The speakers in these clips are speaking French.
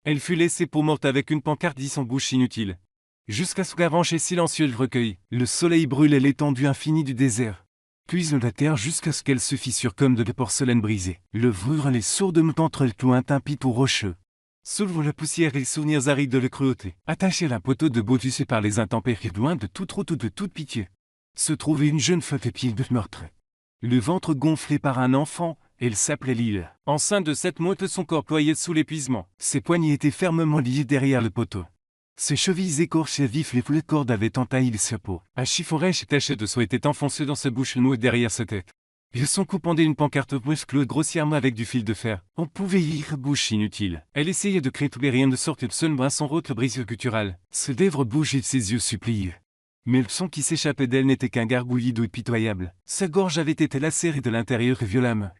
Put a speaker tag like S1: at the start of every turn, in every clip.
S1: Elle fut laissée pour morte avec une pancarte dit son bouche inutile. Jusqu'à ce qu'avanché silencieux le recueille, le soleil brûlait l'étendue infinie du désert. Puise la terre jusqu'à ce qu'elle se fissure comme de la porcelaine brisée. Le vrure les sourdes entre le lointain pitou rocheux. Soulevant la poussière et les souvenirs arides de la cruauté. Attaché à la poteau de Bautussé par les intempéries, loin de toute route ou de toute pitié, se trouvait une jeune femme épiée de meurtre. Le ventre gonflé par un enfant, elle s'appelait Lille. Enceinte de 7 mois, son corps ployait sous l'épuisement. Ses poignets étaient fermement liés derrière le poteau. Ses chevilles écorchées vifs, les cordes avaient entaillé sa peau. Un chiffon rêche taché de soie était enfoncé dans sa bouche nouée derrière sa tête. Et son cou pendait une pancarte musclée grossièrement avec du fil de fer. On pouvait y lire bouche inutile. Elle essayait de crier mais rien ne sortait de seulement son rôle brisé guttural. Ses lèvres bougeaient, ses yeux suppliaient. Mais le son qui s'échappait d'elle n'était qu'un gargouillis d'eau pitoyable. Sa gorge avait été lacérée de l'intérieur et violemment.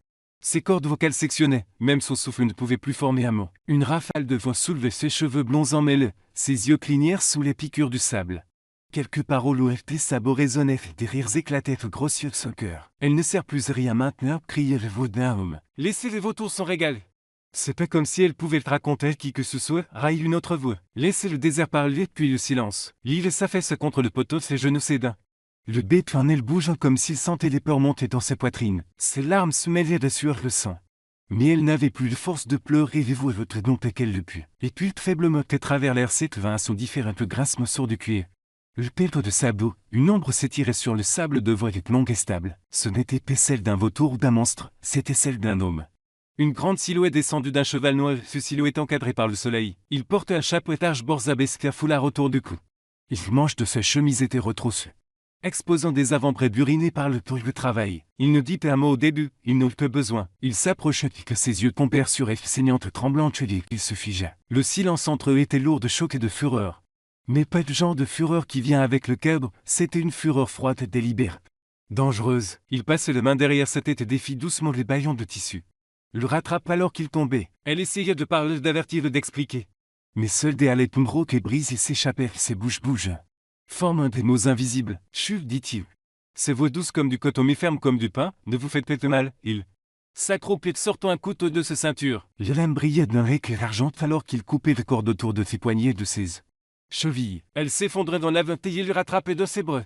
S1: Ses cordes vocales sectionnaient, même son souffle ne pouvait plus former un mot. Une rafale de vent soulevait ses cheveux blonds emmêlés, ses yeux clignèrent sous les piqûres du sable. Quelques paroles où des sabots résonnaient, des rires éclataient grossiers de son cœur. Elle ne sert plus à rien maintenant, criait le veau d'un homme. Laissez les vautours son régal. C'est pas comme si elle pouvait le raconter qui que ce soit, raille une autre voix. Laissez le désert parler, puis le silence. L'île s'affaissa contre le poteau, ses genoux cédant. Le bête en elle bougeant comme s'il sentait les peurs monter dans sa poitrine. Ses larmes se mêlaient de sueur le sang. Mais elle n'avait plus de force de pleurer et vous votre domptait qu'elle le put. Et puis faiblement à travers l'air s'étevint un son différent de grincement sourd du cuir. Le pète de sabot, une ombre s'étirait sur le sable de voie longue et stable. Ce n'était pas celle d'un vautour ou d'un monstre, c'était celle d'un homme. Une grande silhouette descendue d'un cheval noir, ce silhouette encadrée par le soleil. Il portait un chapeau étage borzabesque à foulard autour du cou. Les manches de sa chemise étaient retroussées, exposant des avant-bras burinés par le tour de travail. Il ne dit pas un mot au début, il n'eut pas besoin. Il s'approcha et que ses yeux tombèrent sur elle saignante tremblante et il se figea. Le silence entre eux était lourd de choc et de fureur. Mais pas le genre de fureur qui vient avec le cadre, c'était une fureur froide et délibérée. Dangereuse, il passait la main derrière sa tête et défit doucement les baillons de tissu. Le rattrape alors qu'il tombait. Elle essayait de parler, d'avertir et d'expliquer. Mais seul des halets rauques et brisés s'échappèrent, ses bouches bougent. Formant des mots invisibles. Chut, dit-il. Ses voix douces comme du coton mais fermes comme du pain, ne vous faites pas de mal, il s'accroupit sortant un couteau de sa ceinture. La lame brillait d'un éclair argent alors qu'il coupait les cordes autour de ses poignets et de ses chevilles. Elle s'effondrait dans la vente et il le rattrapait de ses bras.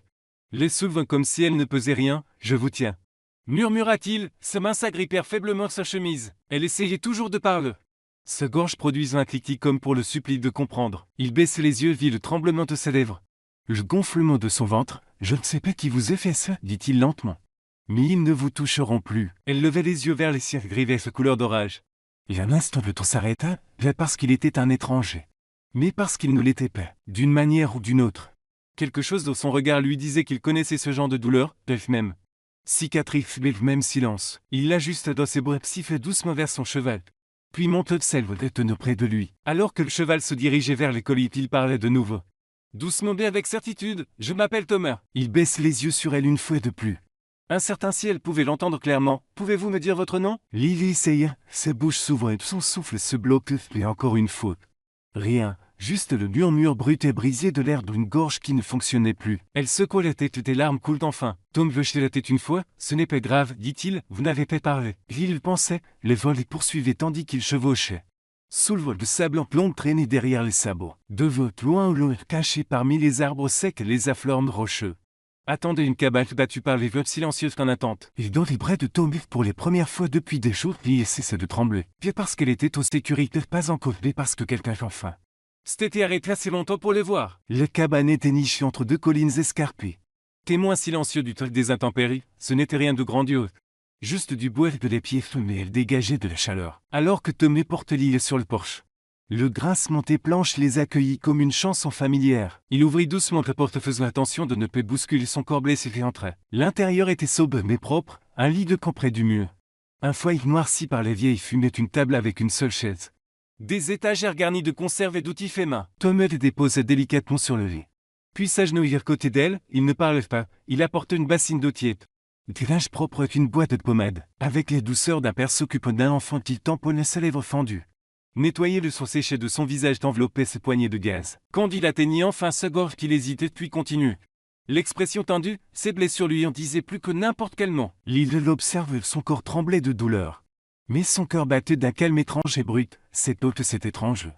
S1: Les soulevant comme si elle ne pesait rien. Je vous tiens, murmura-t-il, ses mains s'agrippèrent faiblement sa chemise. Elle essayait toujours de parler. Sa gorge produisait un cliquetis comme pour le supplier de comprendre. Il baissait les yeux, vit le tremblement de ses lèvres. Le gonflement de son ventre. Je ne sais pas qui vous ait fait ça, dit-il lentement. Mais ils ne vous toucheront plus. Elle levait les yeux vers les cieux gris de couleur d'orage. Et un instant le temps s'arrêta, pas parce qu'il était un étranger, mais parce qu'il ne l'était pas, d'une manière ou d'une autre. Quelque chose dans son regard lui disait qu'il connaissait ce genre de douleur, même. Cicatrice, mais le même silence. Il l'ajusta dans ses bras, siffla doucement vers son cheval. Puis monta de selve détenue près de lui. Alors que le cheval se dirigeait vers les colis, il parlait de nouveau. Doucement mais avec certitude, je m'appelle Thomas. Il baisse les yeux sur elle une fois de plus. Incertain si elle pouvait l'entendre clairement. Pouvez-vous me dire votre nom? Lily essaya, sa bouche s'ouvre et son souffle se bloque, et encore une faute. Rien, juste le murmure brut et brisé de l'air d'une gorge qui ne fonctionnait plus. Elle secoua la tête et des larmes coulent enfin. Tom veut jeter la tête une fois, ce n'est pas grave, dit-il, vous n'avez pas parlé. Il pensait, les vols les poursuivaient tandis qu'il chevauchait. Sous le vol de sable en plomb traînait derrière les sabots. Deux votes loin ou loin, cachés parmi les arbres secs et les affleurements rocheux. Attendait une cabane battue par les votes silencieuses en attente. Et dans les bras de Tom, pour les premières fois depuis des jours, il cessa de trembler. Puis parce qu'elle était aux sécurités, pas encore, mais parce que quelqu'un enfin s'était arrêté assez longtemps pour les voir. La cabane était nichée entre deux collines escarpées. Témoin silencieux du truc des intempéries, ce n'était rien de grandiose. Juste du bois et de les pieds, mais elle dégageait de la chaleur. Alors que Tomé porte l'île sur le porche. Le grincement des planches les accueillit comme une chanson familière. Il ouvrit doucement la porte faisant attention de ne pas bousculer son corps blessé et entra. L'intérieur était sobre mais propre, un lit de camp près du mur. Un foyer noirci par les vieilles fumait une table avec une seule chaise. Des étagères garnies de conserves et d'outils faits main. Tomé les déposa délicatement sur le lit. Puis s'agenouiller à côté d'elle, il ne parlait pas, il apportait une bassine d'eau tiède. Des linges propres et une boîte de pommade. Avec les douceurs d'un père s'occupant d'un enfant, il tamponnait ses lèvres fendues. Nettoyait le sang séché de son visage d'envelopper ses poignées de gaz. Quand il atteignit enfin sa gorge qu'il hésitait puis continue. L'expression tendue, ses blessures lui en disaient plus que n'importe quel mot. Lille l'observe, son corps tremblait de douleur. Mais son cœur battait d'un calme étrange et brut, cette haute, c'est étrange.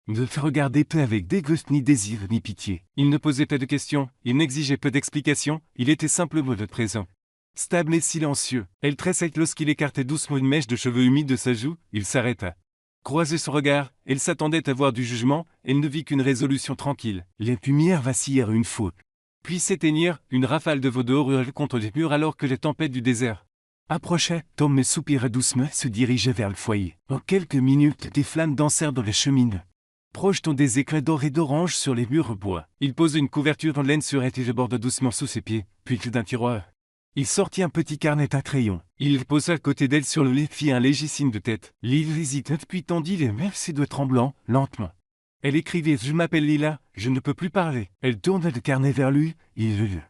S1: Ne le regardait pas avec dégoût ni désir ni pitié. Il ne posait pas de questions, il n'exigeait pas d'explications, il était simplement présent. Stable et silencieux, elle tressait lorsqu'il écartait doucement une mèche de cheveux humides de sa joue, il s'arrêta. Croisait son regard, elle s'attendait à voir du jugement, elle ne vit qu'une résolution tranquille. Les lumières vacillèrent une fois. Puis s'éteignirent, une rafale de vent dehors hurlait contre les murs alors que les tempêtes du désert approchaient. Tom soupira doucement et se dirigeait vers le foyer. En quelques minutes, des flammes dansèrent dans les cheminées, projetant des éclats d'or et d'orange sur les murs en bois. Il posa une couverture en laine sur elle et je borda doucement sous ses pieds, puis d'un tiroir. Il sortit un petit carnet à crayon. Il le posa à côté d'elle sur le lit, fit un léger signe de tête. Lila hésita puis tendit les mains, ses doigts tremblants, lentement. Elle écrivait « Je m'appelle Lila, je ne peux plus parler ». Elle tourna le carnet vers lui, il le lut.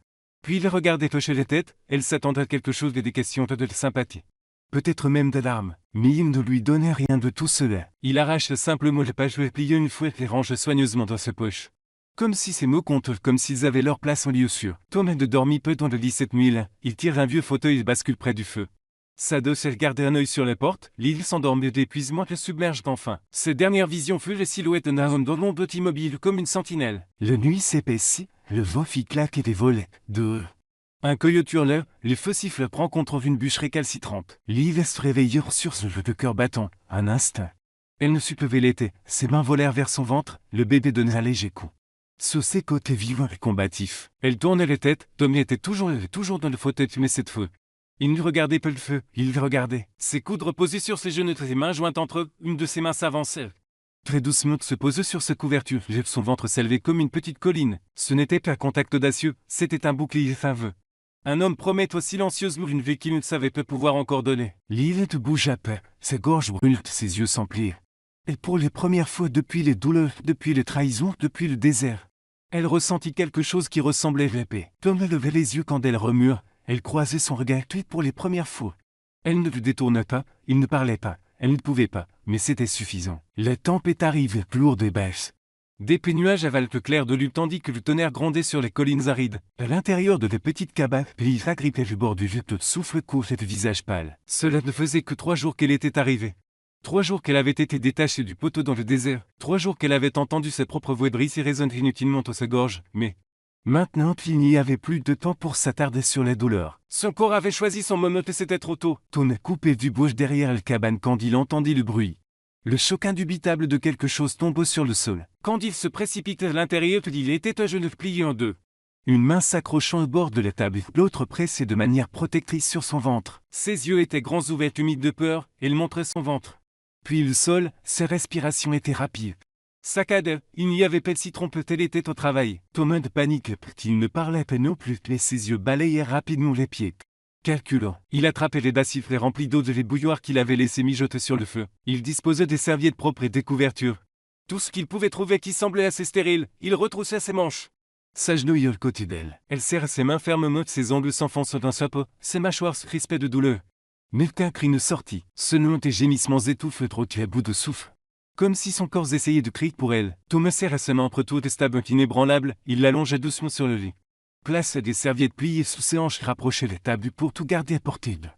S1: Puis il regardait hocher la tête, elle s'attendait à quelque chose de des questions de sympathie. Peut-être même de larmes, mais il ne lui donnait rien de tout cela. Il arrache simplement le page et plia une fois et les range soigneusement dans sa poche. Comme si ces mots comptent, comme s'ils avaient leur place en lieu sûr. Tom ne dormit peu dans le lit cette nuit-là. Il tire un vieux fauteuil et bascule près du feu. Sa elle gardait un œil sur la porte, l'île s'endormait d'épuisement et le submerge enfin. Ses dernières visions furent les silhouettes de Nahum dans l'ombre immobile comme une sentinelle. La nuit s'épaissit, le vent fit claquer des volets. Un coyote hurla, le feu siffle prend contre une bûche récalcitrante. L'île se réveilla sur ce jeu de cœur battant, un instinct. Elle ne sut pas l'été, ses mains volèrent vers son ventre, le bébé donna un léger coup. Sur ses côtés vivants et combatifs, elle tournait la tête, Tommy était toujours dans le fauteuil mais cette fois. Il ne regardait pas le feu, il le regardait. Ses coudes reposaient sur ses genoux et ses mains jointes entre eux, une de ses mains s'avançait. Très doucement se posait sur sa couverture, son ventre s'élevait comme une petite colline. Ce n'était pas un contact audacieux, c'était un bouclier faveux. Un homme promet silencieusement une vie qu'il ne savait pas pouvoir encore donner. L'île ne bougea pas, sa gorge brûlait, ses yeux s'emplirent. Et pour les premières fois depuis les douleurs, depuis les trahisons, depuis le désert, elle ressentit quelque chose qui ressemblait à la paix. Tom levait les yeux quand elle remua, elle croisait son regard puis pour les premières fois. Elle ne le détourna pas, il ne parlait pas, elle ne pouvait pas, mais c'était suffisant. La tempête arrivait, plus lourde et basse. D'épais nuages avalent le clair de lune tandis que le tonnerre grondait sur les collines arides. À l'intérieur de des petites cabanes, il agrippait le bord du jet de souffle court et de visage pâle. Cela ne faisait que 3 jours qu'elle était arrivée. 3 jours qu'elle avait été détachée du poteau dans le désert. 3 jours qu'elle avait entendu sa propre voix briser et résonner inutilement dans sa gorge, mais maintenant il n'y avait plus de temps pour s'attarder sur la douleur. Son corps avait choisi son moment et c'était trop tôt. Tom coupait du bois derrière la cabane quand il entendit le bruit. Le choc indubitable de quelque chose tomba sur le sol. Quand il se précipitait à l'intérieur, il était à genoux plié en deux. Une main s'accrochant au bord de la table, l'autre pressée de manière protectrice sur son ventre. Ses yeux étaient grands ouverts humides de peur, et il montrait son ventre. Puis le sol, ses respirations étaient rapides. Saccadé, il n'y avait pas de citron, elle était au travail. Thomas de panique, il ne parlait pas non plus, mais ses yeux balayèrent rapidement les pieds. Calculant, il attrapait les bassifles remplis d'eau de les bouilloires qu'il avait laissés mijoter sur le feu. Il disposait des serviettes propres et des couvertures. Tout ce qu'il pouvait trouver qui semblait assez stérile, il retroussa ses manches. S'agenouilla au côté d'elle. Elle serra ses mains fermement, ses ongles s'enfonçant dans sa peau, ses mâchoires se crispaient de douleur. Mais qu'un cri ne sortit. Sonnant et gémissements étouffés trottait à bout de souffle. Comme si son corps essayait de crier pour elle. Thomas serra ses mains entre toutes et stable inébranlable, il l'allongea doucement sur le lit. Plaça des serviettes pliées sous ses hanches, rapprochait la table pour tout garder à portée de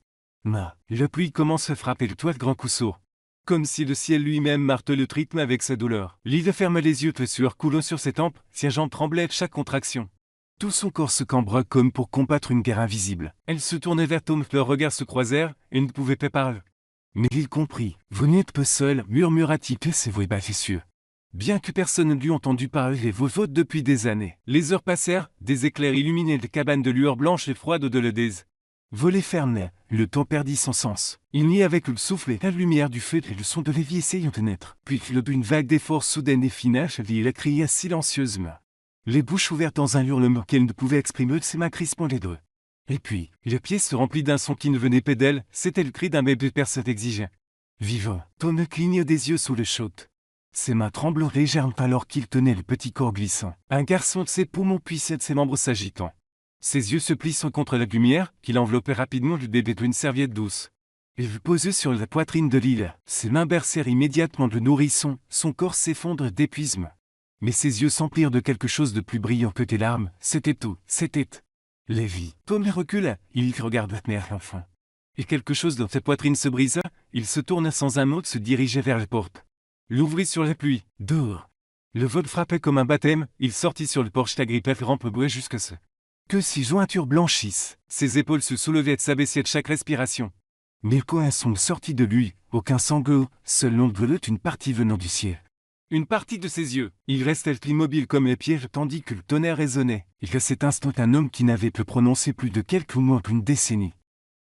S1: main. La pluie commence à frapper le toit de grands coups sourds. Comme si le ciel lui-même martelait le rythme avec sa douleur. Lila ferma les yeux, la sueur coulant sur ses tempes, ses jambes tremblaient à chaque contraction. Tout son corps se cambra comme pour combattre une guerre invisible. Elle se tournait vers Tom, leurs regards se croisèrent, et ne pouvait pas parler. Mais il comprit. « Vous n'êtes pas seul », murmura-t-il que ses voix baffessieux. Bien que personne ne l'eût entendu parler les voix depuis des années. Les heures passèrent, des éclairs illuminaient des cabanes de lueur blanche et froide au-delà des volets fermés. Le temps perdit son sens. Il n'y avait que le souffle et la lumière du feu et le son de l'évier essayant de naître. Puis une vague d'efforts soudaine et finache, il cria silencieusement. Les bouches ouvertes dans un hurlement qu'elle ne pouvait exprimer, ses mains crispant les doigts. Et puis, le pied se remplit d'un son qui ne venait pas d'elle, c'était le cri d'un bébé personne exigeant. Vivant, Tom cligna des yeux sous le chaud. Ses mains tremblaient légèrement alors qu'il tenait le petit corps glissant. Un garçon de ses poumons puissait de ses membres s'agitant. Ses yeux se plissant contre la lumière, qu'il enveloppait rapidement le bébé d'une serviette douce. Il fut posé sur la poitrine de Lila. Ses mains bercèrent immédiatement le nourrisson, son corps s'effondre d'épuisement. Mais ses yeux s'emplirent de quelque chose de plus brillant que des larmes, c'était tout, c'était la vie. Tom recula, il regarda l'enfant. Et quelque chose dans sa poitrine se brisa, il se tourna sans un mot, se dirigeait vers la porte. L'ouvrit sur la pluie, dehors. Le vol frappait comme un baptême, il sortit sur le porche agrippé rampe bouée jusque ce que ses jointures blanchissent, ses épaules se soulevaient et s'abaissaient de chaque respiration. Mais quoi sont sortis de lui, aucun sanglot, seule l'onde bleue une partie venant du ciel. Une partie de ses yeux, il restait immobile comme les pierres tandis que le tonnerre résonnait, et qu'à cet instant un homme qui n'avait plus prononcé plus de quelques mois qu'une décennie,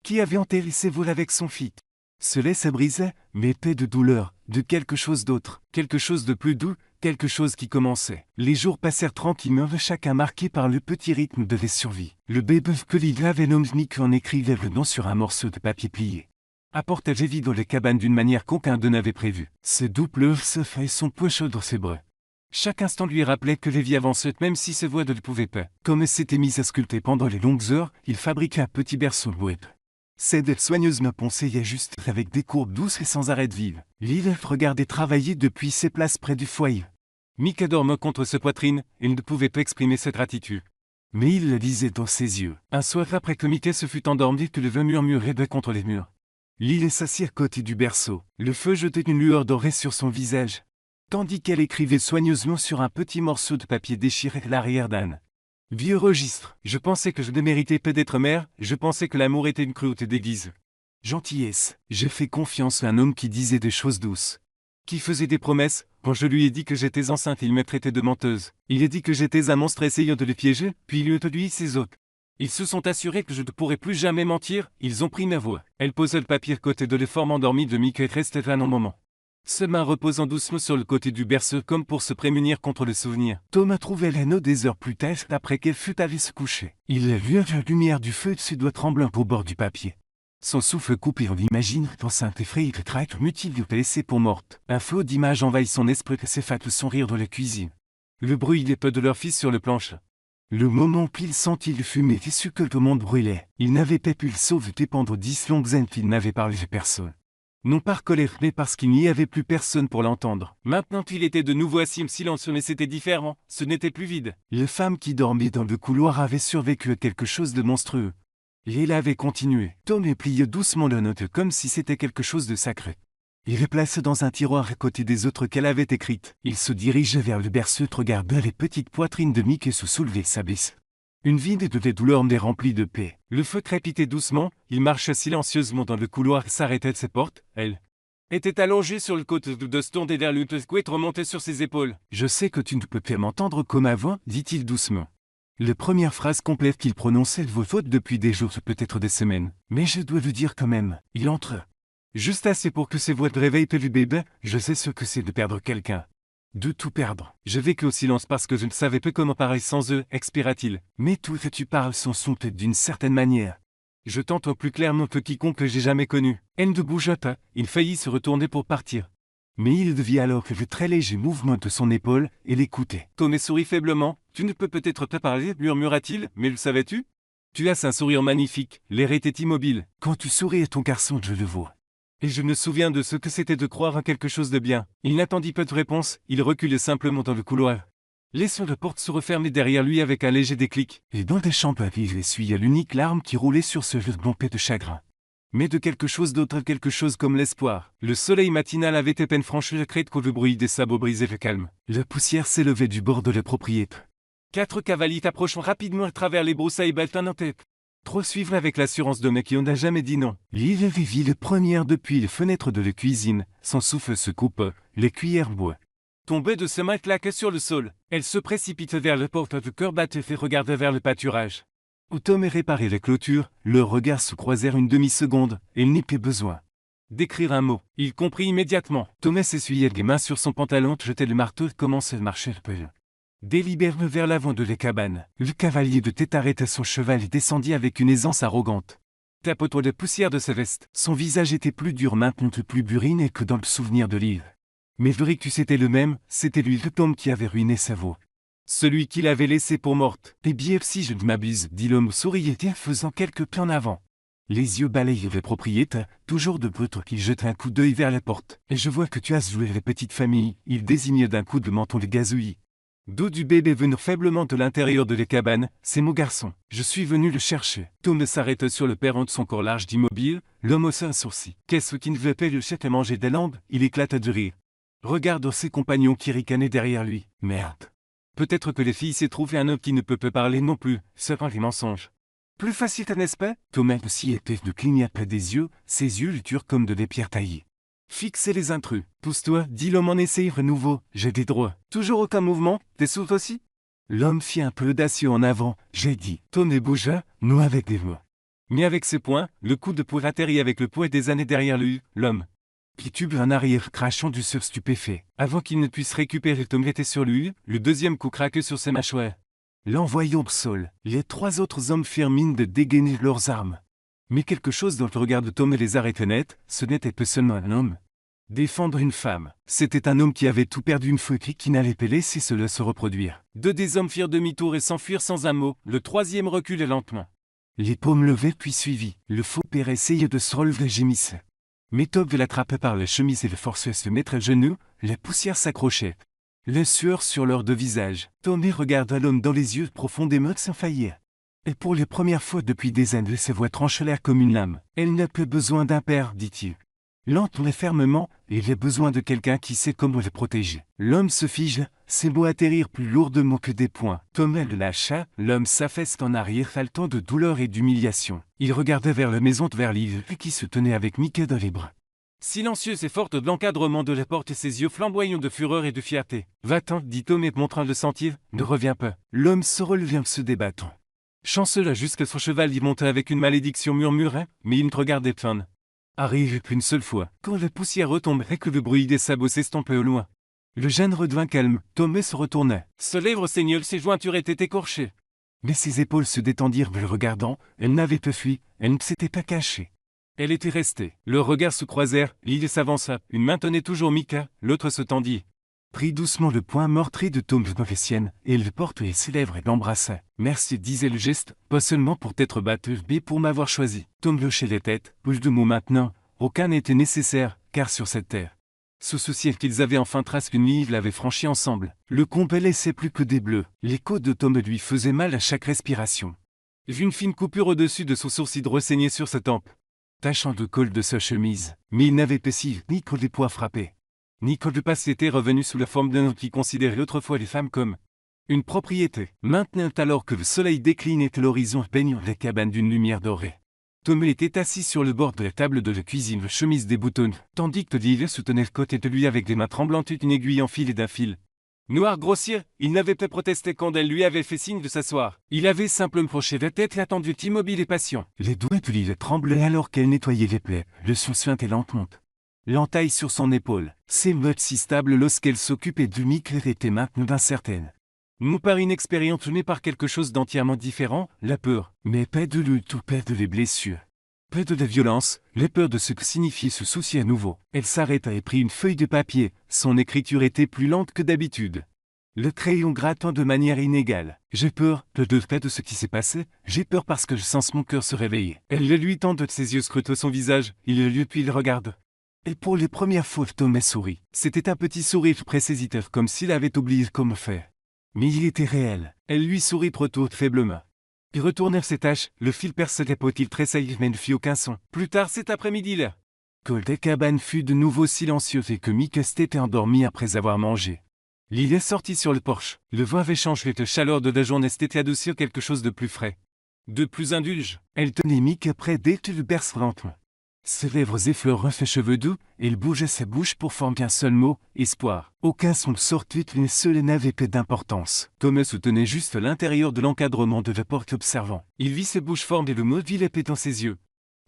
S1: qui avait enterré ses vols avec son fils, se laissait briser, mais paix de douleur, de quelque chose d'autre, quelque chose de plus doux, quelque chose qui commençait. Les jours passèrent tranquillement, chacun marqué par le petit rythme de la survie. Le bébé que l'île avait nommé en écrivait le nom sur un morceau de papier plié. Apportait vide dans les cabanes d'une manière qu'aucun d'eux n'avait prévue. Ses doux pleurs se fait son poing chaud dans ses bras. Chaque instant lui rappelait que les vies avançaient même si ses voix ne le pouvaient pas. Comme elle s'était mise à sculpter pendant les longues heures, il fabriqua un petit berceau web. C'est d'être soigneusement poncé juste avec des courbes douces et sans arrêt de vivre. L'île regardait travailler depuis ses places près du foyer. Mika dormait contre sa poitrine, et ne pouvait pas exprimer sa gratitude. Mais il le lisait dans ses yeux. Un soir après que Mika se fut endormi que le vent murmurait contre les murs. L'île s'assit à côté du berceau. Le feu jetait une lueur dorée sur son visage, tandis qu'elle écrivait soigneusement sur un petit morceau de papier déchiré à l'arrière d'un vieux registre. Je pensais que je ne méritais pas d'être mère, je pensais que l'amour était une cloute d'église. Gentillesse, j'ai fait confiance à un homme qui disait des choses douces, qui faisait des promesses. Quand je lui ai dit que j'étais enceinte, il me traitait de menteuse. Il a dit que j'étais un monstre essayant de le piéger, puis il a introduit ses autres. Ils se sont assurés que je ne pourrais plus jamais mentir, ils ont pris ma voix. Elle posa le papier à côté de l'effort endormi de Mika et restait un moment. Ses mains reposant doucement sur le côté du berceau comme pour se prémunir contre le souvenir. Thomas trouvait l'anneau des heures plus tard après qu'elle fût allée se coucher. Il vit la lumière du feu de ses doigts tremblants au bord du papier. Son souffle coupé, on l'imagine, enceinte effrayée que craque mutile laissée pour morte. Un flot d'images envahit son esprit que s'effate son rire dans la cuisine. Le bruit des pas de leur fils sur le planche. Le moment où il sentit le fumée issu que le monde brûlait, il n'avait pas pu le sauver pendant 10 longues années qu'il n'avait parlé de personne. Non par colère, mais parce qu'il n'y avait plus personne pour l'entendre. Maintenant il était de nouveau assis silencieux, mais c'était différent, ce n'était plus vide. La femme qui dormait dans le couloir avait survécu à quelque chose de monstrueux. Et elle avait continué. Tom pliait doucement la note comme si c'était quelque chose de sacré. Il les plaça dans un tiroir à côté des autres qu'elle avait écrites. Il se dirigeait vers le berceau, regardant les petites poitrines de Mick et se soulevait s'abaisse. Une vide et de la douleur mais remplie de paix. Le feu crépitait doucement, il marcha silencieusement dans le couloir et s'arrêtait de ses portes. Elle était allongée sur le côté de Stone et l'air couette remontait sur ses épaules. « Je sais que tu ne peux pas m'entendre comme avant, dit-il doucement. La première phrase complète qu'il prononçait vaut faute depuis des jours, peut-être des semaines. Mais je dois le dire quand même, il entre. Juste assez pour que ses voix de réveil te du bébé, je sais ce que c'est de perdre quelqu'un. De tout perdre. Je vécu au silence parce que je ne savais pas comment parler sans eux, expira-t-il. Mais tout que tu parles sont d'une certaine manière. Je t'entends plus clairement que quiconque que j'ai jamais connu. Elle ne bougea pas, il faillit se retourner pour partir. Mais il vit alors que le très léger mouvement de son épaule, et l'écoutait. Tomé sourit faiblement. Tu ne peux peut-être pas parler, murmura-t-il, mais le savais-tu? Tu as un sourire magnifique, l'air était immobile. Quand tu souris à ton garçon, je le vois. Et je me souviens de ce que c'était de croire à quelque chose de bien. Il n'attendit pas de réponse, il reculait simplement dans le couloir. Laissant la porte se refermer derrière lui avec un léger déclic. Et dans des champs papiers, il essuya l'unique larme qui roulait sur ce jeu de de chagrin. Mais de quelque chose d'autre, quelque chose comme l'espoir. Le soleil matinal avait à peine franchi la crête quand le bruit des sabots brisait le calme. La poussière s'élevait du bord de la propriété. 4 cavaliers approchant rapidement à travers les broussailles baltant en tête. 3 suivraient avec l'assurance d'un mec qui n'a jamais dit non. L'île vit le première depuis les fenêtres de la cuisine. Son souffle se coupe, les cuillères bois. Tombée de ses mains claquait sur le sol. Elle se précipite vers le porte de cœur battu et regarda vers le pâturage. Où Tom réparait les clôtures, leurs regards se croisèrent une demi-seconde, et il n'y eut besoin d'écrire un mot. Il comprit immédiatement. Thomas s'essuyait les mains sur son pantalon, jetait le marteau et commençait à marcher le peu. Délibérément vers l'avant de la cabane. Le cavalier de tête arrêta son cheval et descendit avec une aisance arrogante. Tapotant la poussière de sa veste. Son visage était plus dur maintenant, plus buriné que dans le souvenir de Liv. Mais Vrictus était le même, c'était lui le Tom qui avait ruiné sa voix. Celui qui l'avait laissé pour morte. Eh bien si je ne m'abuse, dit l'homme souriait faisant quelques pas en avant. Les yeux balayés de propriétaire, toujours debout, il jeta un coup d'œil vers la porte. Et je vois que tu as joué la petite famille, il désignait d'un coup de menton le gazouillis. D'eau du bébé venant faiblement de l'intérieur de la cabane, c'est mon garçon. Je suis venu le chercher. Tom s'arrêta sur le perron de son corps large d'immobile, l'homme haussa un sourcil. Qu'est-ce qui ne veut pas le chef à manger des lambes? Il éclata de rire. Regarde ses compagnons qui ricanaient derrière lui. Merde. Peut-être que les filles s'est trouvé un homme qui ne peut parler non plus, selon les mensonges. Plus facile, n'est-ce pas? Thomas aussi était de clignoter des yeux, ses yeux durs comme de des pierres taillées. Fixez les intrus. Pousse-toi, dit l'homme en essayant à nouveau. J'ai des droits. Toujours aucun mouvement, t'es sourd aussi? L'homme fit un peu audacieux en avant. J'ai dit. Thomas bougea, nous avec des mots. Mais avec ses poings, le coup de poing atterrit avec le poids des années derrière lui, l'homme. Qui tube en arrière, crachant du sur stupéfait. Avant qu'il ne puisse récupérer Tom était sur lui, le deuxième coup craqueux sur ses mâchoires. L'envoyant au sol, les trois autres hommes firent mine de dégainer leurs armes. Mais quelque chose dans le regard de Tom les arrêtait net, ce n'était pas seulement un homme. Défendre une femme, c'était un homme qui avait tout perdu une fois et qui n'allait pas laisser cela se reproduire. Deux des hommes firent demi-tour et s'enfuirent sans un mot, le troisième reculait lentement. Les paumes levées puis suivies, le faux père essayait de se relever et gémissait. Mais Tom l'attrapait par la chemise et le forçait à se mettre à genoux, la poussière s'accrochait. La sueur sur leurs deux visages. Tommy regarda l'homme dans les yeux profondément sans faillir. Et pour les premières fois depuis des années, sa voix tranchait comme une lame. Elle n'a plus besoin d'un père, dit-il. Lentement et fermement, il a besoin de quelqu'un qui sait comment le protéger. L'homme se fige, ses mots atterrirent plus lourdement que des poings. Thomas le lâcha, l'homme s'affaisse en arrière, haletant de douleur et d'humiliation. Il regardait vers la maison de Verlive, qui se tenait avec Mickey dans les bras. Silencieuse et forte de l'encadrement de la porte et ses yeux flamboyants de fureur et de fierté. Va-t'en, dit Thomas montrant le sentier, ne reviens pas. L'homme se relevait en se débattant. Chancela jusqu'à son cheval y monta avec une malédiction murmurait, mais il ne regardait pas. Arrive qu'une seule fois, quand la poussière retomberait que le bruit des sabots s'estompait au loin. Le jeune redevint calme, Thomas se retourna. Ses lèvres saignaient, ses jointures étaient écorchées. Mais ses épaules se détendirent le regardant, elle n'avait pas fui, elle ne s'était pas cachée. Elle était restée. Leurs regards se croisèrent, l'île s'avança, une main tenait toujours Mika, l'autre se tendit. Prit doucement le poing meurtri de Tom dans les siennes, et il le portait ses lèvres et l'embrassa. Merci, disait le geste, pas seulement pour t'être battu, mais pour m'avoir choisi. Tom hochait les têtes, bouche de mots maintenant, aucun n'était nécessaire, car sur cette terre. Sous ce ciel qu'ils avaient enfin trace qu'une nuit ils l'avaient franchi ensemble. Le compas laissait plus que des bleus. Les côtes de Tom lui faisaient mal à chaque respiration. J'eus une fine coupure au-dessus de son sourcil ressaigné sur sa tempe, tachant de col de sa chemise. Mais il n'avait pas si ni que les poids frappés. Nicole de Passe était revenu sous la forme d'un homme qui considérait autrefois les femmes comme une propriété. Maintenant, alors que le soleil déclinait à l'horizon, baignant la cabane d'une lumière dorée. Tom était assis sur le bord de la table de la cuisine, chemise déboutonnée, tandis que Lily soutenait le côté de lui avec des mains tremblantes une aiguille enfilée d'un fil. Noir grossier, il n'avait pas protesté quand elle lui avait fait signe de s'asseoir. Il avait simplement penché la tête et attendu immobile et patient. Les doigts de Lily tremblaient alors qu'elle nettoyait les plaies, le son suintait lentement. L'entaille sur son épaule, ses mottes si stables lorsqu'elle s'occupait du micro étaient maintenant incertaines. Non par une expérience mais par quelque chose d'entièrement différent, la peur, mais pas de lutte ou pas de les blessures. Pas de la violence, la peur de ce que signifiait ce souci à nouveau. Elle s'arrêta et prit une feuille de papier, son écriture était plus lente que d'habitude. Le crayon grattant de manière inégale. J'ai peur, pas de ce qui s'est passé, j'ai peur parce que je sens mon cœur se réveiller. Elle le lui tend de ses yeux scrutent son visage, il le lui puis il regarde. Et pour les premières fois, Thomas sourit. C'était un petit sourire précésiteur comme s'il avait oublié comment faire. Mais il était réel. Elle lui sourit retourne faiblement. Ils retournèrent ses tâches, le fil perçait les potes, il tressaillit mais ne fit aucun son. Plus tard cet après-midi-là, que la cabane fut de nouveau silencieuse et que Mika s'était endormi après avoir mangé. Lily sortit sur le porche. Le vent avait changé, la chaleur de la journée s'était adoucie quelque chose de plus frais. De plus indulge. Elle tenait Mika près dès que le berce lentement. Ses lèvres effleuraient ses cheveux doux, et il bougeait sa bouche pour former un seul mot, espoir. Aucun son ne sortit, mais cela n'avait pas d'importance. Thomas soutenait juste l'intérieur de l'encadrement de la porte observant. Il vit ses bouches former le mot vil épais dans ses yeux.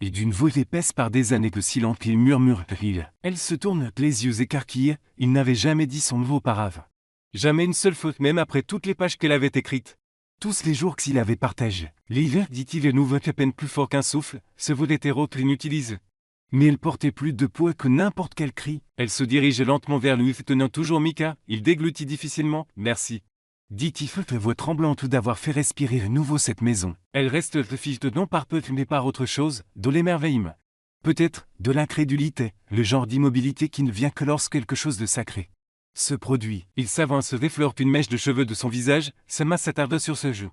S1: Et d'une voix épaisse par des années de silence il murmure rire. Elle se tourne avec les yeux écarquillés, il n'avait jamais dit son mot auparavant. Jamais une seule faute même après toutes les pages qu'elle avait écrites. Tous les jours qu'il avait partagés. L'hiver, dit-il à nouveau à peine plus fort qu'un souffle, se voulait autre inutilise. Mais elle portait plus de poids que n'importe quel cri. Elle se dirigeait lentement vers lui, tenant toujours Mika. Il déglutit difficilement. Merci. Dit-il, la voix tremblante d'avoir fait respirer à nouveau cette maison. Elle reste fiche de non par peu mais par autre chose, de l'émerveillement. Peut-être, de l'incrédulité, le genre d'immobilité qui ne vient que lorsque quelque chose de sacré se produit. Il s'avance, déflore une mèche de cheveux de son visage, sa main s'attarda sur ce joue.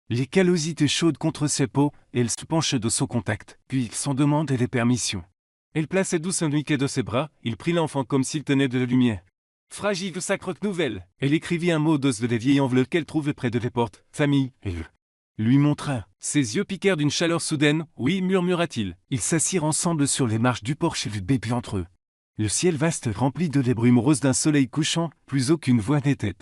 S1: Les callosités chaudes contre ses peaux, elle se penche de son contact, puis il s'en demande les permissions. Elle plaçait douce un nuquet de ses bras, il prit l'enfant comme s'il tenait de la lumière. Fragile de sa croque nouvelle, elle écrivit un mot d'os de la vieille enveloppe qu'elle trouvait près de la porte. Famille, elle lui montra. Ses yeux piquèrent d'une chaleur soudaine. Oui, murmura-t-il. Ils s'assirent ensemble sur les marches du porche et le bébé entre eux. Le ciel vaste rempli de les brumes roses d'un soleil couchant, plus aucune voix n'était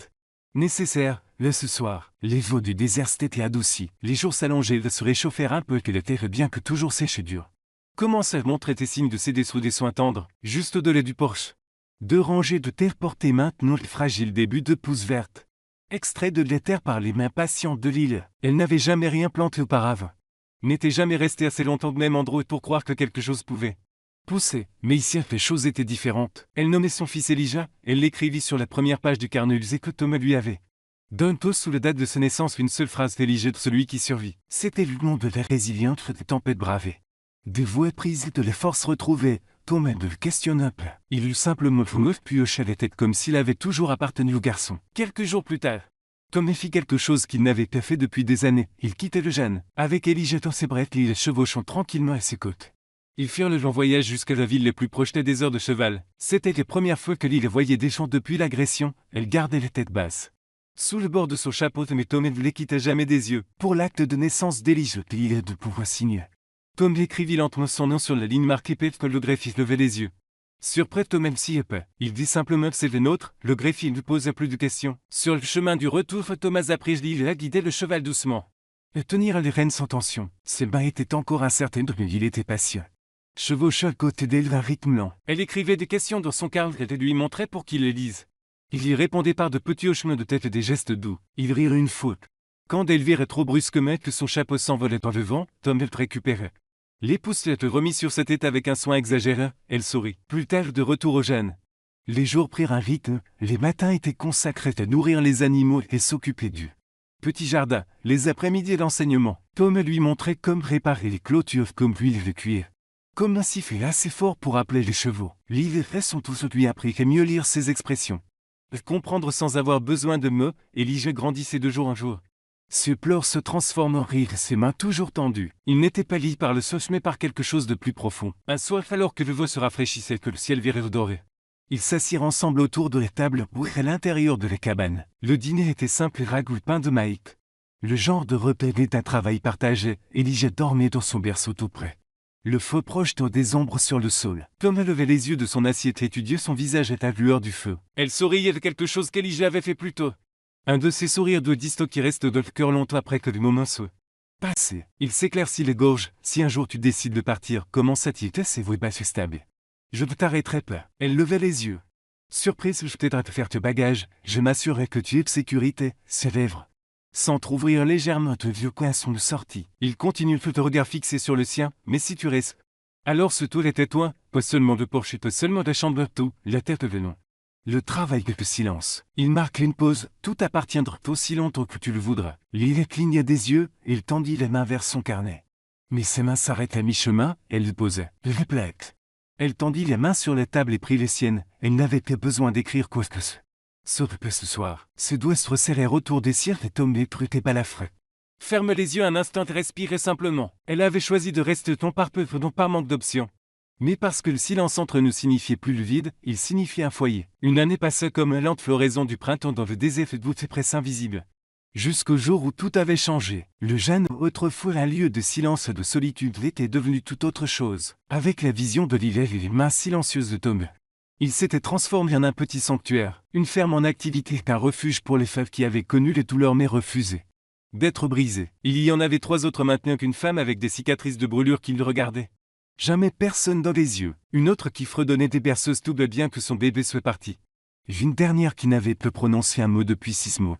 S1: nécessaire. Ce soir, les eaux du désert s'étaient adoucies. Les jours s'allongeaient de se réchauffer un peu que la terre bien que toujours sèche et dure. Commença à montrer des signes de céder sous des soins tendres, juste au-delà du porche. 2 rangées de terre portaient maintenant le fragile début de pousses vertes. Extrait de la terre par les mains patientes de l'île. Elle n'avait jamais rien planté auparavant. N'était jamais restée assez longtemps de même endroit pour croire que quelque chose pouvait pousser. Mais ici, les choses étaient différentes. Elle nommait son fils Elijah, elle l'écrivit sur la première page du carnet usé que Thomas lui avait. D'un taux sous la date de sa naissance, une seule phrase d'Elijah de celui qui survit. C'était le nom de la résilience des tempêtes bravées. Des voix prises et de la force retrouvées. Thomas ne le questionna pas. Il eut simplement puis hocha la tête comme s'il avait toujours appartenu au garçon. Quelques jours plus tard, Thomas fit quelque chose qu'il n'avait pas fait depuis des années. Il quittait le Jeanne. Avec Elijah dans ses bretelles, il chevauchant tranquillement à ses côtes. Ils firent le long voyage jusqu'à la ville les plus proches des heures de cheval. C'était la première fois que l'île voyait des gens depuis l'agression. Elle gardait la tête basse. Sous le bord de son chapeau, mais Thomas ne les quitta jamais des yeux. Pour l'acte de naissance d'Elijah, il est de pouvoir signer. Tom écrivit lentement son nom sur la ligne marquée P que le greffier levait les yeux. Surpris, Tom s'y est pas. Il dit simplement que c'est le nôtre. Le greffier ne posa plus de questions. Sur le chemin du retour, Thomas apprit l'île et guidait le cheval doucement. Et tenir les rênes sans tension. Ses mains étaient encore incertaines, mais il était patient. Chevaucha à côté d'elle d'un rythme lent. Elle écrivait des questions dans son carnet et lui montrait pour qu'il les lise. Il y répondait par de petits hochements de tête et des gestes doux. Ils rirent une faute. Quand elle virait trop brusquement que son chapeau s'envolait dans le vent, Tom le récupérait. L'épouse le remit sur sa tête avec un soin exagéré, elle sourit. Plus tard de retour au Jeanne. Les jours prirent un rythme, les matins étaient consacrés à nourrir les animaux et s'occuper du petit jardin, les après-midi d'enseignement. Tom lui montrait comme réparer les clôtures, comme huiler le cuir. Comme un sifflet assez fort pour appeler les chevaux. L'hiver sont tous lui appris à mieux lire ses expressions. Comprendre sans avoir besoin de mots, Elijah grandissait de jour en jour. Ses pleurs se transforment en rire, ses mains toujours tendues. Il n'était pas lié par le soche mais par quelque chose de plus profond. Un soir, alors que le vent se rafraîchissait, que le ciel virait doré. Ils s'assirent ensemble autour de la table ou à l'intérieur de la cabane. Le dîner était simple et ragoût pain de maïs. Le genre de repas était un travail partagé. Elijah dormait dans son berceau tout près. Le feu projetant des ombres sur le sol. Thomas levait les yeux de son assiette et étudiait son visage à la lueur du feu. Elle souriait de quelque chose qu'Elijah avait fait plus tôt. Un de ces sourires de disto qui restent dans le cœur longtemps après que le moment soit passé. Il s'éclaircit les gorges. Si un jour tu décides de partir, commença-t-il ses voix basses et stables. Je ne t'arrêterai pas. Elle levait les yeux. Surprise, je t'aiderai à faire tes bagages. Je m'assurerai que tu es de sécurité. Ses lèvres s'entrouvrirent légèrement, de vieux coins sont sortis. Il continue tout le regard fixé sur le sien, mais si tu restes. Alors ce tour était toi, pas seulement de porche, pas seulement de chambre, tout, la tête venant. Le travail que le silence. Il marque une pause, tout appartiendra aussi longtemps que tu le voudras. L'île cligna des yeux, il tendit les mains vers son carnet. Mais ses mains s'arrêtent à mi-chemin, elle le posait. Le plaque. Elle tendit les mains sur la table et prit les siennes, elle n'avait pas besoin d'écrire quoi que sauf que ce soir, ses doigts se resserrèrent autour des siens et Tom n'étrutait pas la fraie. Ferme les yeux un instant et respire simplement. Elle avait choisi de rester ton par peu, non par manque d'options. Mais parce que le silence entre nous signifiait plus le vide, il signifiait un foyer. Une année passa comme une lente floraison du printemps dans le désert de voûtes presque invisibles. Jusqu'au jour où tout avait changé. Le Jeanne, autrefois un lieu de silence et de solitude, était devenu tout autre chose. Avec la vision de l'hiver et les mains silencieuses de Tom. Il s'était transformé en un petit sanctuaire, une ferme en activité, un refuge pour les femmes qui avaient connu les douleurs mais refusé d'être brisées. Il y en avait 3 autres maintenant qu'une femme avec des cicatrices de brûlure qui le regardait. Jamais personne dans les yeux. Une autre qui fredonnait des berceuses tout bien que son bébé soit parti. Une dernière qui n'avait pas prononcé un mot depuis 6 mois.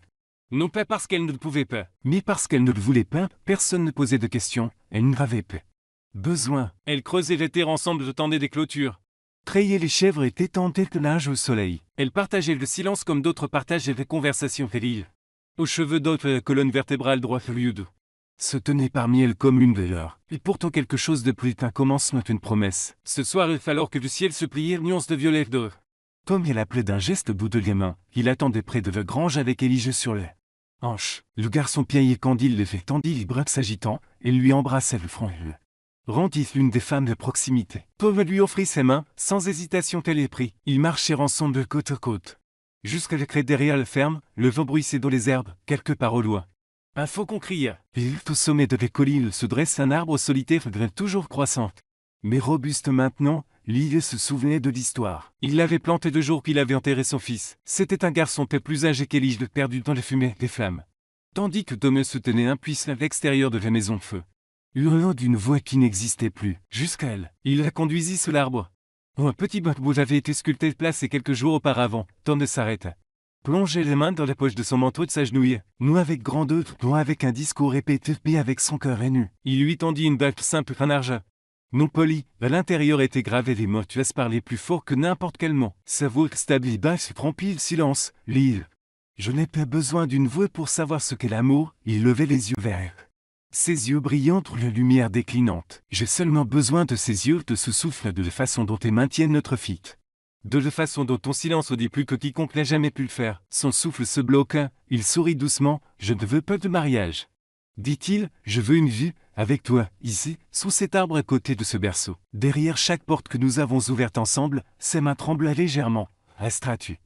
S1: Non pas parce qu'elle ne le pouvait pas, mais parce qu'elle ne le voulait pas, personne ne posait de questions, elle n'avait pas besoin. Elle creusait les terres ensemble, je tendais des clôtures. Trayait les chèvres et étendait le linge au soleil. Elle partageait le silence comme d'autres partageaient les conversations féliles. Aux cheveux d'autres, la colonne vertébrale droite lieu se tenait parmi elles comme une de leurs. Et pourtant quelque chose de plus un commencement, une promesse. Ce soir, il fallut que le ciel se pliait nuance de violet d'or. Tom l'appelait d'un geste bout de gamin. Il attendait près de la grange avec Elijah sur les hanches. Le garçon piaillait Candide le fait tendit les bras s'agitant, et lui embrassait le front. Rendit l'une des femmes de proximité. Tom lui offrit ses mains, sans hésitation elle les prit. Ils marchèrent ensemble côte à côte. Jusqu'à la crête derrière la ferme, le vent bruissait dans les herbes, quelque part au loin. Un faucon cria. Et au sommet de la colline se dresse un arbre solitaire de graines toujours croissantes. Mais robuste maintenant, l'île se souvenait de l'histoire. Il l'avait planté le jour qu'il avait enterré son fils. C'était un garçon peu plus âgé qu'Élige, perdu dans la fumée des flammes. Tandis que Thomas se tenait impuissant à l'extérieur de la maison de feu, hurlant d'une voix qui n'existait plus, jusqu'à elle. Il la conduisit sous l'arbre. Un petit bambou avait été sculpté placé quelques jours auparavant. Thomas s'arrêta. Plongeait les mains dans la poche de son manteau de s'agenouiller. Non avec grandeur, non avec un discours répété, mais avec son cœur nu. Il lui tendit une bague simple en argent. Non poli, à l'intérieur étaient gravés des mots. Tu as parlé plus fort que n'importe quel mot. Sa voix stable et basse rompit le silence. L'île. Je n'ai pas besoin d'une voix pour savoir ce qu'est l'amour. Il levait les yeux vers. Ses yeux brillants dans la lumière déclinante. J'ai seulement besoin de ses yeux, de ce souffle, de la façon dont ils maintiennent notre fuite. De la façon dont ton silence dit plus que quiconque n'a jamais pu le faire. Son souffle se bloqua, il sourit doucement. Je ne veux pas de mariage. Dit-il, je veux une vie, avec toi, ici, sous cet arbre à côté de ce berceau. Derrière chaque porte que nous avons ouverte ensemble, ses mains tremblaient légèrement. Resteras-tu?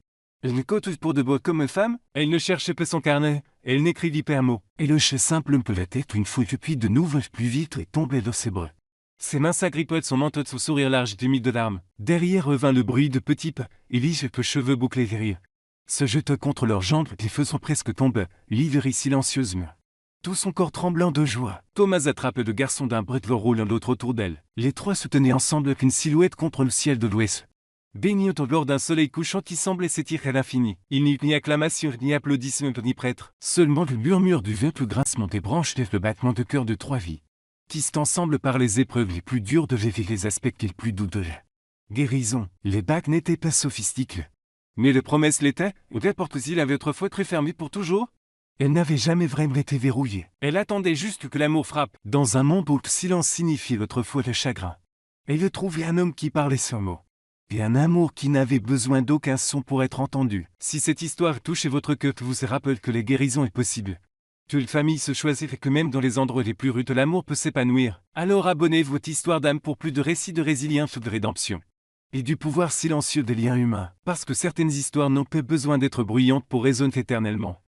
S1: Elle ne cotise pour de beau comme une femme. Elle ne cherchait pas son carnet. Elle n'écrivit pas un mot. Et le chien simple peut la tête une fois puis de nouveau plus vite et tombait dans ses bras. Ses mains s'agrippaient de son manteau de son sourire large humide de larmes. Derrière revint le bruit de petits pas. Élige peu cheveux bouclés derrière. Se jeta contre leurs jambes, les faisant presque tomber. L'île rit silencieusement. Tout son corps tremblant de joie. Thomas attrapait le garçon d'un bras de l'eau l'un l'autre autour d'elle. Les trois se tenaient ensemble qu'une silhouette contre le ciel de l'ouest. Baigné au bord d'un soleil couchant qui semblait s'étirer à l'infini. Il n'y eut ni acclamation, ni applaudissements, ni prêtre. Seulement le murmure du vent, le grincement des branches et le battement de cœur de trois vies. Tissent ensemble par les épreuves les plus dures de vivre les aspects les plus doux de la guérison. Les bacs n'étaient pas sophistiques. Mais les promesses l'étaient, ou qu'importe-t-il avait autrefois cru fermé pour toujours? Elle n'avait jamais vraiment été verrouillée. Elle attendait juste que l'amour frappe. Dans un monde où le silence signifiait autrefois le chagrin. Elle trouvait un homme qui parlait sans mots. Et un amour qui n'avait besoin d'aucun son pour être entendu. Si cette histoire touche votre cœur, vous rappelle que la guérison est possible. Que la famille se choisit et que même dans les endroits les plus rudes, l'amour peut s'épanouir. Alors abonnez-vous votre histoire d'âme pour plus de récits de résilience ou de rédemption. Et du pouvoir silencieux des liens humains. Parce que certaines histoires n'ont pas besoin d'être bruyantes pour résonner éternellement.